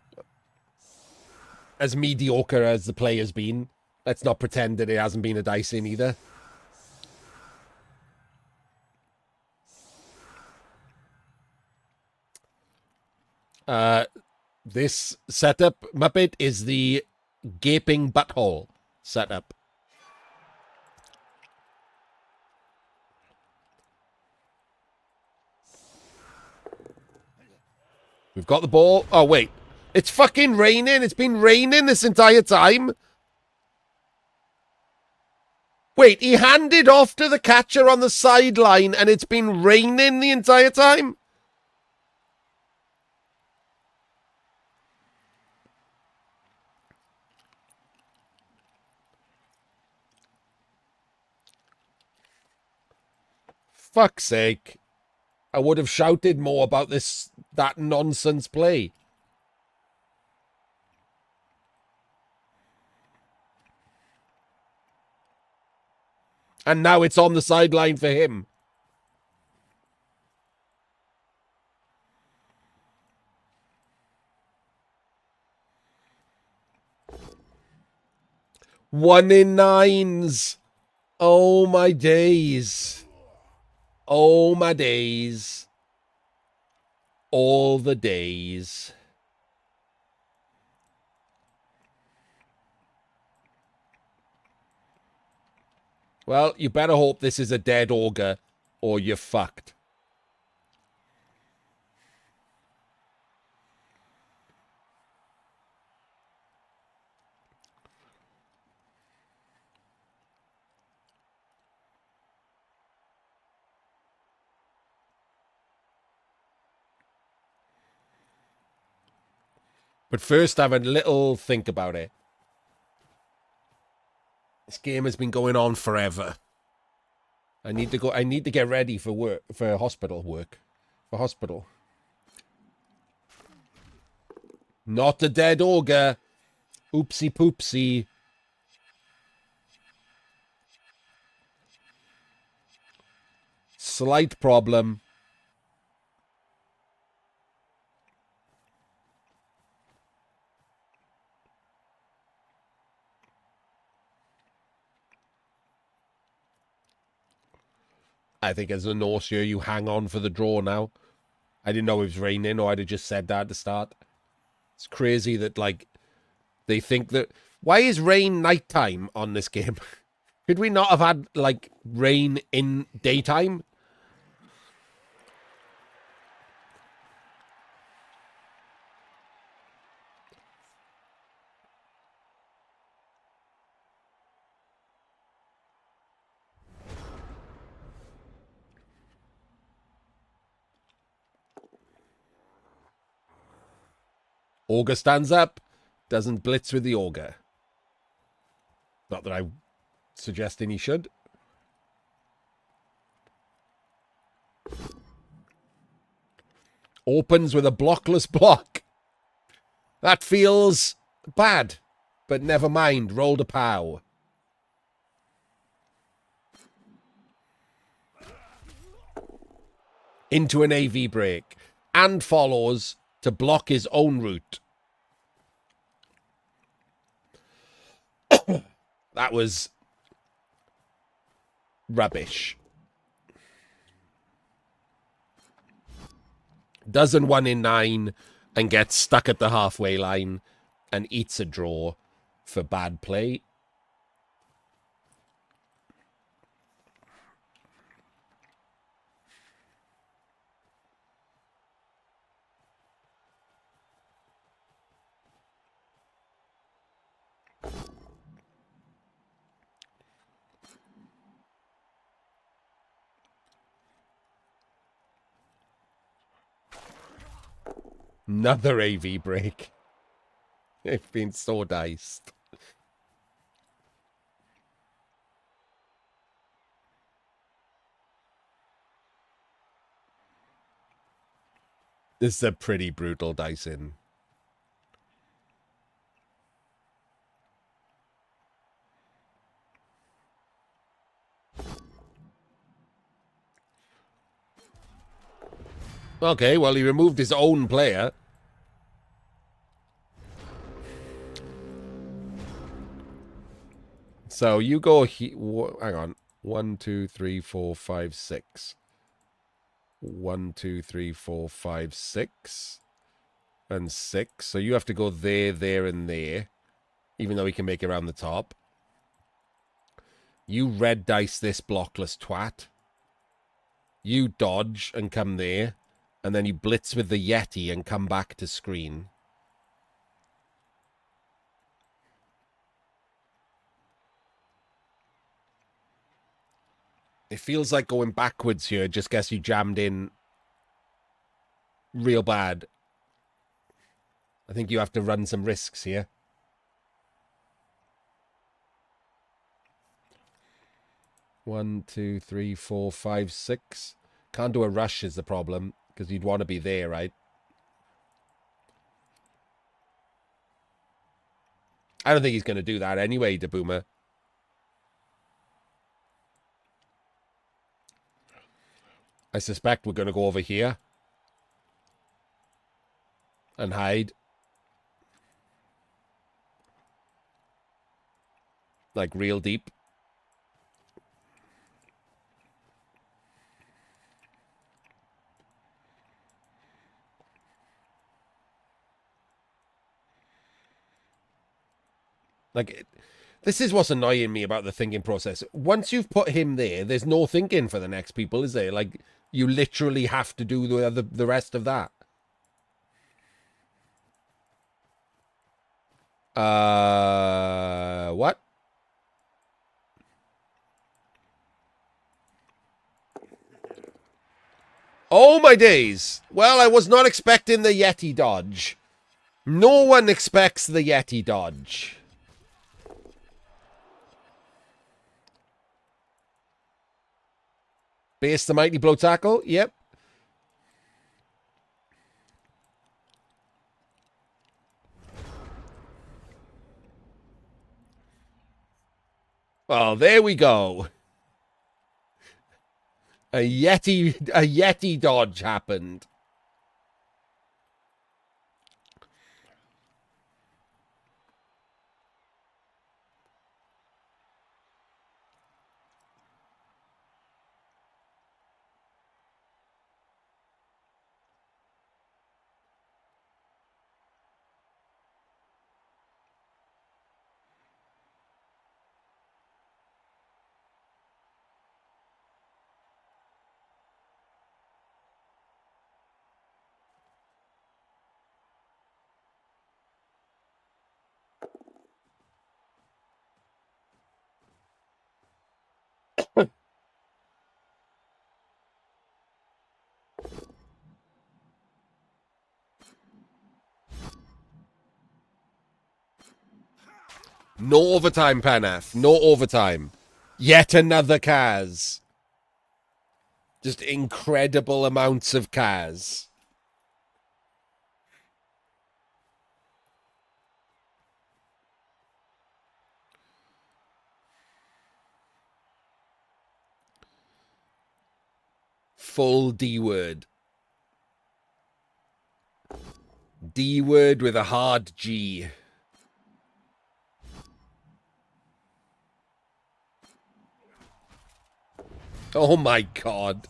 as mediocre as the play has been, let's not pretend that it hasn't been a dicing either. This setup, Muppet, is the gaping butthole setup. We've got the ball. Oh, wait. It's fucking raining. It's been raining this entire time. Wait, he handed off to the catcher on the sideline and it's been raining the entire time? Fuck's sake. I would have shouted more about that nonsense play. And now it's on the sideline for him. One in nines. Oh, my days. Oh, my days. All the days. Well, you better hope this is a dead auger, or you're fucked. But first, have a little think about it. This game has been going on forever. I need to get ready for work, for hospital work. For hospital. Not a dead auger. Oopsie poopsie. Slight problem. I think as a Norse here, you hang on for the draw now. I didn't know it was raining, or I'd have just said that at the start. It's crazy that, like, they think that... Why is rain nighttime on this game? Could we not have had, like, rain in daytime? Auger stands up, doesn't blitz with the auger. Not that I'm suggesting he should. Opens with a blockless block. That feels bad, but never mind. Rolled a pow. Into an AV break. And follows to block his own route. That was rubbish. Does an 1 in 9 and gets stuck at the halfway line and eats a draw for bad play. Another AV break. They've been so diced. This is a pretty brutal dicing. Okay, well, he removed his own player. So you go hang on. 1, 2, 3, 4, 5, 6. 1, 2, 3, 4, 5, 6. And 6. So you have to go there, there, and there. Even though he can make it around the top. You red dice this blockless twat. You dodge and come there. And then you blitz with the Yeti and come back to screen. It feels like going backwards here just gets you jammed in real bad. I think you have to run some risks here. One, 2, 3, 4, 5, 6. Can't do a rush is the problem, because you'd want to be there, right? I don't think he's going to do that anyway, De Boomer. I suspect we're going to go over here. And hide. Like real deep. Like, this is what's annoying me about the thinking process. Once you've put him there, there's no thinking for the next people, is there? Like, you literally have to do the rest of that. What? Oh, my days. Well, I was not expecting the Yeti dodge. No one expects the Yeti dodge. Base the mighty blow tackle. Yep. Well, there we go. A Yeti dodge happened. No overtime, Panaf. No overtime. Yet another Kaz. Just incredible amounts of Kaz. Full D word. D word with a hard G. Oh my god.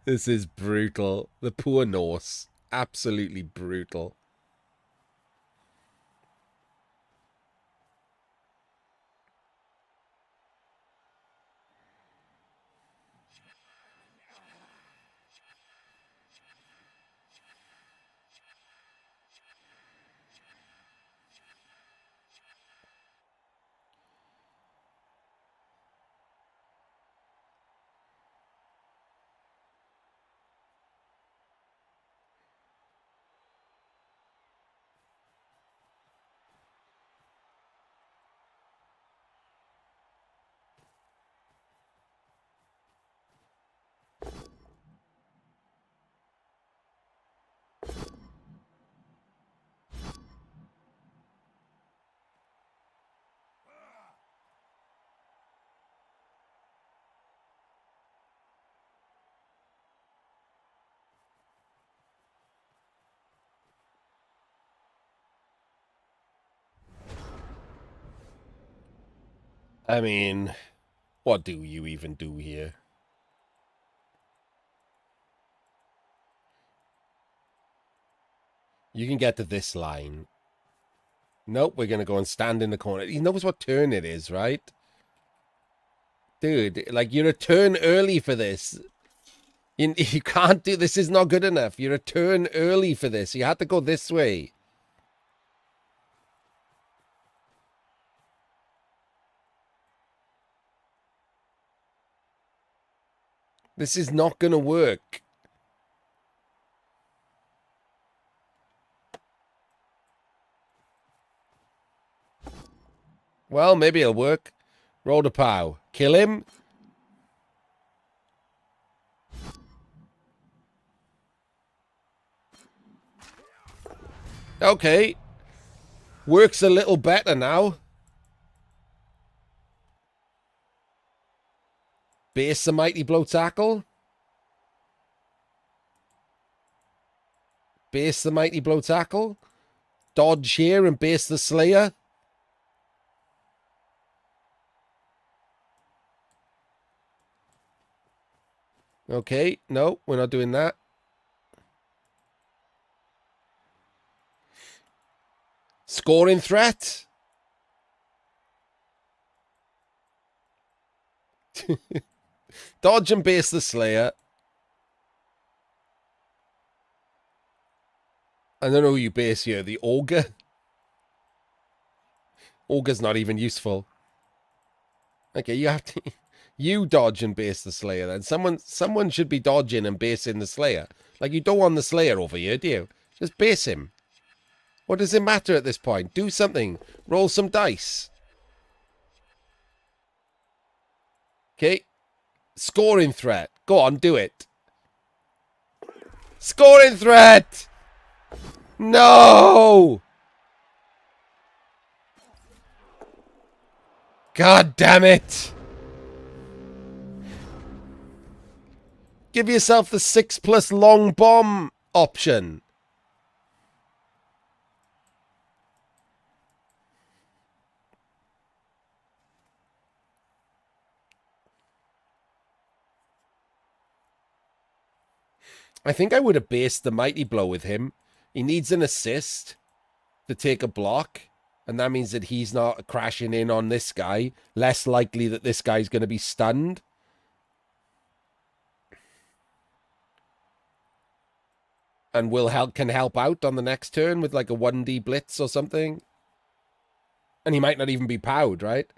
This is brutal. The poor Norse. Absolutely brutal. I mean, what do you even do here? You can get to this line. Nope, we're going to go and stand in the corner. He knows what turn it is, right? Dude, like, you're a turn early for this. You can't do... This is not good enough. You're a turn early for this. You had to go this way. This is not going to work. Well, maybe it'll work. Roll the pow. Kill him. Okay. Works a little better now. Base the mighty blow tackle. Base the mighty blow tackle. Dodge here and base the slayer. Okay, no, we're not doing that. Scoring threat. Dodge and base the slayer. I don't know who you base here. The ogre? Ogre's not even useful. Okay, you have to... You dodge and base the slayer then. Someone should be dodging and basing the slayer. Like, you don't want the slayer over here, do you? Just base him. What does it matter at this point? Do something. Roll some dice. Okay. Scoring threat. Go on, do it. Scoring threat! No! God damn it! Give yourself the 6+ long bomb option. I think I would have based the mighty blow with him. He needs an assist to take a block. And that means that he's not crashing in on this guy. Less likely that this guy's going to be stunned. And can help out on the next turn with like a 1D blitz or something. And he might not even be powed, right?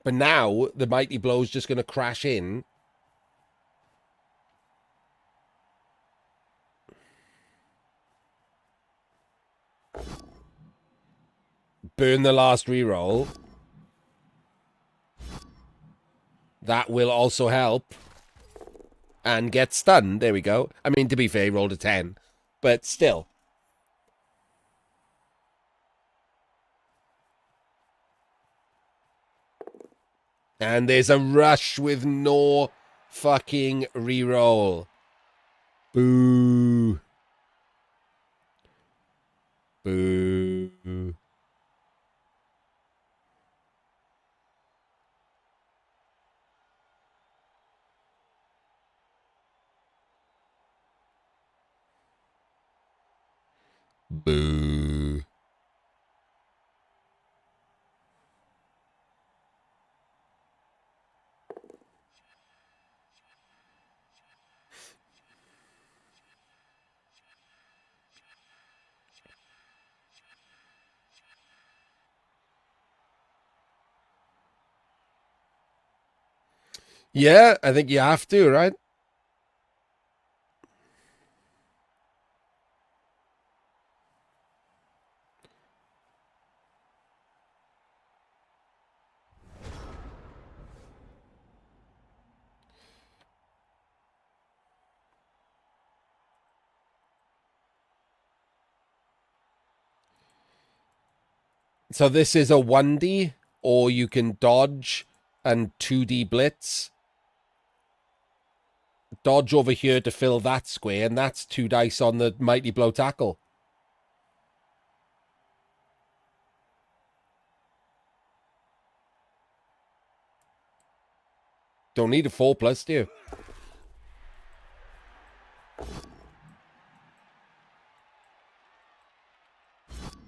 But now the mighty blow's just going to crash in. Burn the last reroll. That will also help. And get stunned. There we go. I mean, to be fair, he rolled a 10. But still. And there's a rush with no fucking reroll. Boo. Boo. Boo. Yeah, I think you have to, right? So this is a 1D, or you can dodge and 2D blitz. Dodge over here to fill that square, and that's 2 dice on the Mighty Blow tackle. Don't need a 4+, do you?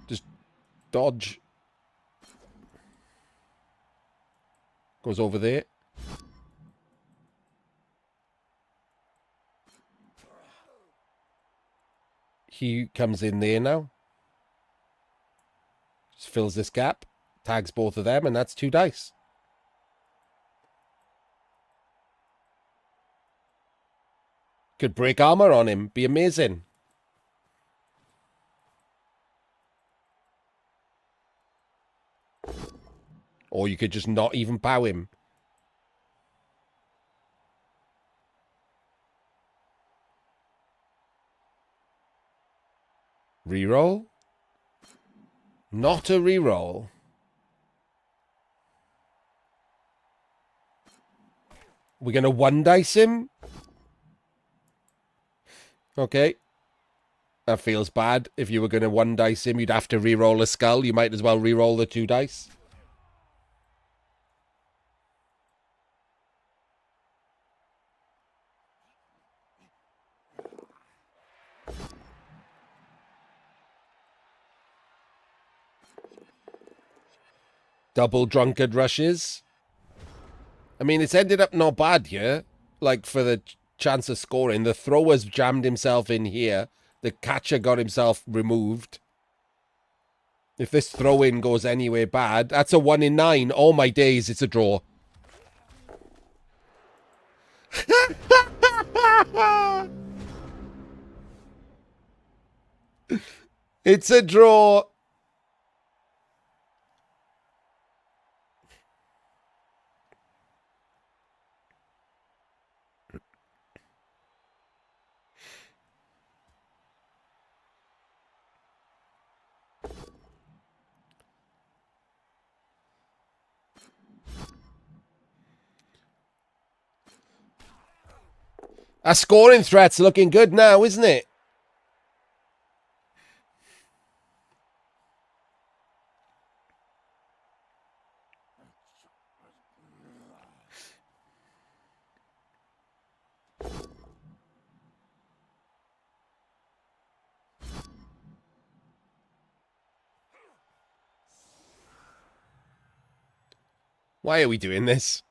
Just dodge. Goes over there. He comes in there now. Just fills this gap. Tags both of them, and that's 2 dice. Could break armor on him. Be amazing. Or you could just not even pow him. Reroll? Not a reroll. We're going to 1 dice him? Okay. That feels bad. If you were going to 1 dice him, you'd have to reroll a skull. You might as well reroll the 2 dice. Double drunkard rushes. I mean, it's ended up not bad here. Like, for the chance of scoring. The thrower's jammed himself in here. The catcher got himself removed. If this throw-in goes anywhere bad, that's a 1 in 9. Oh, my days, it's a draw. It's a draw. Our scoring threat's looking good now, isn't it? Why are we doing this?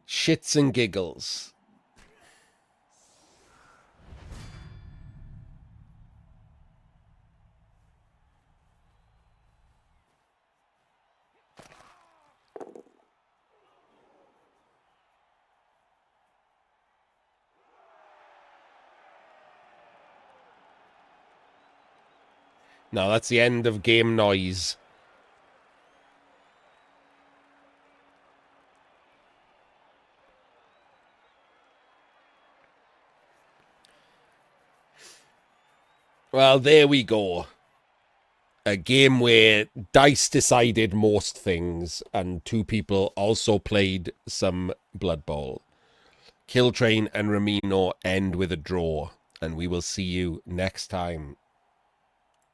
Shits and giggles. No, that's the end of game noise. Well, there we go. A game where dice decided most things, and two people also played some Blood Bowl. Killtrain and Ramino end with a draw, and we will see you next time.